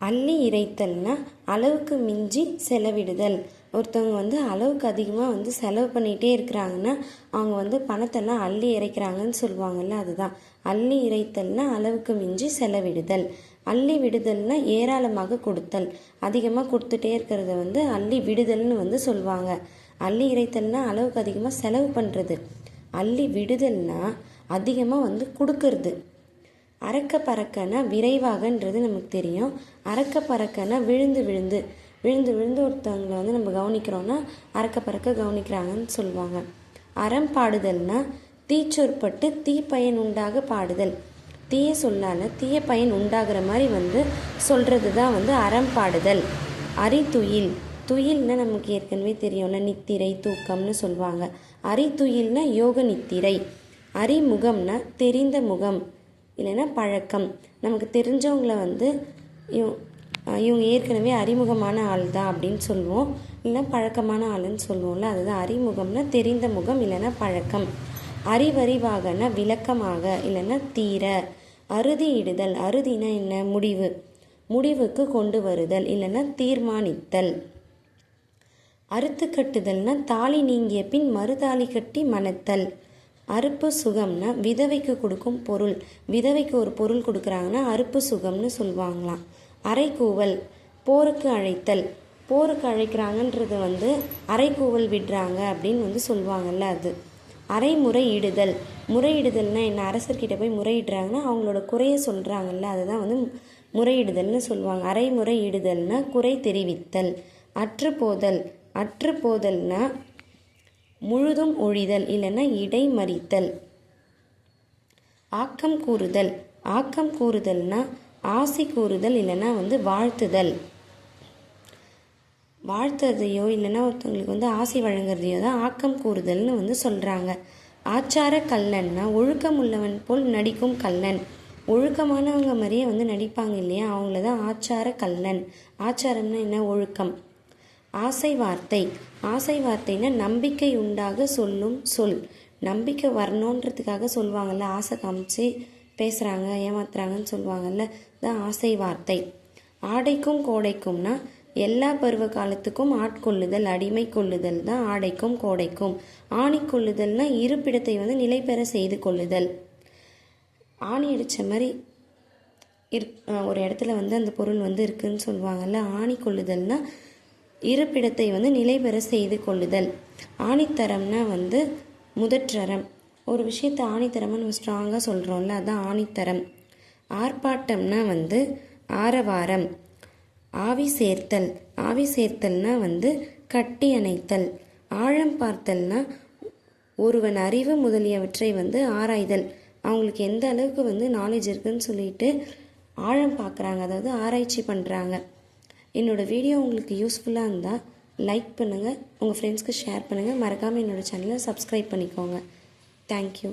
அள்ளி இறைத்தல்னா அளவுக்கு மிஞ்சி செலவிடுதல். ஒருத்தவங்க வந்து அளவுக்கு அதிகமாக செலவு பண்ணிகிட்டே இருக்கிறாங்கன்னா அவங்க பணத்தெல்லாம் அள்ளி இறைக்கிறாங்கன்னு சொல்லுவாங்கள்ல, அதுதான் அள்ளி இறைத்தல்னா அளவுக்கு மிஞ்சி செலவிடுதல். அள்ளி விடுதல்னா ஏராளமாக கொடுத்தல். அதிகமாக கொடுத்துட்டே இருக்கிறத அள்ளி விடுதல்னு சொல்லுவாங்க. அள்ளி இறைத்தல்னா அளவுக்கு அதிகமாக செலவு பண்ணுறது. அள்ளி விடுதல்னா அதிகமாக கொடுக்கறது. அறக்க பறக்கனா விரைவாகன்றது நமக்கு தெரியும். அறக்க பறக்கனா விழுந்து விழுந்து விழுந்து விழுந்து ஒருத்தவங்களை நம்ம கவனிக்கிறோன்னா அறக்க பறக்க கவனிக்கிறாங்கன்னு சொல்லுவாங்க. அறம் பாடுதல்னா தீச்சொற்பட்டு தீப்பயன் உண்டாக பாடுதல். தீய சொல்லால் தீய பயன் உண்டாகிற மாதிரி சொல்கிறது தான் அறம் பாடுதல். அரித்துயில், துயில்னா நமக்கு ஏற்கனவே தெரியும்ல, நித்திரை தூக்கம்னு சொல்லுவாங்க. அரித்துயில்னா யோக நித்திரை. அறிமுகம்னா தெரிந்த முகம் இல்லைன்னா பழக்கம். நமக்கு தெரிஞ்சவங்களை இவங்க ஏற்கனவே அறிமுகமான ஆள் தான் அப்படின்னு சொல்லுவோம், இல்லைன்னா பழக்கமான ஆளுன்னு சொல்லுவோம்ல, அதுதான் அறிமுகம்னா தெரிந்த முகம் இல்லைன்னா பழக்கம். அறிவறிவாகனா விளக்கமாக இல்லைன்னா தீர. அறுதி இடுதல், அறுதினா என்ன, முடிவு, முடிவுக்கு கொண்டு வருதல் இல்லைன்னா தீர்மானித்தல். அறுத்து கட்டுதல்னா தாலி நீங்கிய பின் மறுதாலி கட்டி மணத்தல். அறுப்பு சுகம்னா விதவைக்கு கொடுக்கும் பொருள். விதவைக்கு ஒரு பொருள் கொடுக்குறாங்கன்னா அறுப்பு சுகம்னு சொல்லுவாங்களாம். அரைக்கூவல், போருக்கு அழைத்தல். போருக்கு அழைக்கிறாங்கன்றது அரைக்கூவல் விடுறாங்க அப்படின்னு சொல்லுவாங்கள்ல, அது. அரைமுறையிடுதல், முறையிடுதல்னா என்ன, அரசர்கிட்ட போய் முறையிடுறாங்கன்னா அவங்களோட குறையை சொல்கிறாங்கல்ல, அதுதான் முறையிடுதல்னு சொல்லுவாங்க. அரைமுறையிடுதல்னா குறை தெரிவித்தல். அற்றுப்போதல், அற்றுப்போதல்னா முழுதும் ஒழிதல் இல்லைன்னா இடைமறித்தல். ஆக்கம் கூறுதல், ஆக்கம் கூறுதல்னா ஆசி கூறுதல் இல்லைன்னா வாழ்த்துதல். வாழ்த்துறதையோ இல்லைன்னா ஒருத்தவங்களுக்கு ஆசி வழங்குறதையோ தான் ஆக்கம் கூறுதல்னு சொல்கிறாங்க. ஆச்சார கல்லன்னா ஒழுக்கம் உள்ளவன் போல் நடிக்கும் கல்லன். ஒழுக்கமானவங்க மாதிரியே நடிப்பாங்க இல்லையா, அவங்கள தான் ஆச்சார கல்லன். ஆச்சாரம்னா என்ன, ஒழுக்கம். ஆசை வார்த்தை, ஆசை வார்த்தைன்னா நம்பிக்கை உண்டாக சொல்லும் சொல். நம்பிக்கை வரணுன்றதுக்காக சொல்லுவாங்கள்ல, ஆசை காமிச்சு பேசுகிறாங்க ஏமாத்துறாங்கன்னு சொல்லுவாங்கள்ல, தான் ஆசை வார்த்தை. ஆடைக்கும் கோடைக்கும்னா எல்லா பருவ காலத்துக்கும் ஆட்கொள்ளுதல் அடிமை கொள்ளுதல் தான் ஆடைக்கும் கோடைக்கும். ஆணி கொள்ளுதல்னா இருப்பிடத்தை நிலை பெற செய்து கொள்ளுதல். ஆணி அடித்த மாதிரி ஒரு இடத்துல அந்த பொருள் இருக்குதுன்னு சொல்லுவாங்கள்ல, ஆணி கொள்ளுதல்னா இருப்பிடத்தை நிலை பெற செய்து கொள்ளுதல். ஆணித்தரம்னா முதற்றரம். ஒரு விஷயத்தை ஆணித்தரமாக நம்ம ஸ்ட்ராங்காக சொல்கிறோம்ல, அதுதான் ஆணித்தரம். ஆர்ப்பாட்டம்னா ஆரவாரம். ஆவி சேர்த்தல், ஆவி சேர்த்தல்னா கட்டி அணைத்தல். ஆழம் பார்த்தல்னா ஒருவன் அறிவு முதலியவற்றை ஆராய்தல். அவங்களுக்கு எந்த அளவுக்கு நாலேஜ் இருக்குதுன்னு சொல்லிட்டு ஆழம் பார்க்குறாங்க, அதாவது ஆராய்ச்சி பண்ணுறாங்க. என்னோடய வீடியோ உங்களுக்கு யூஸ்ஃபுல்லாக இருந்தால் லைக் பண்ணுங்கள், உங்கள் ஃப்ரெண்ட்ஸ்க்கு ஷேர் பண்ணுங்கள், மறக்காமல் என்னோடய சேனலை சப்ஸ்கிரைப் பண்ணிக்கோங்க. தேங்க்யூ.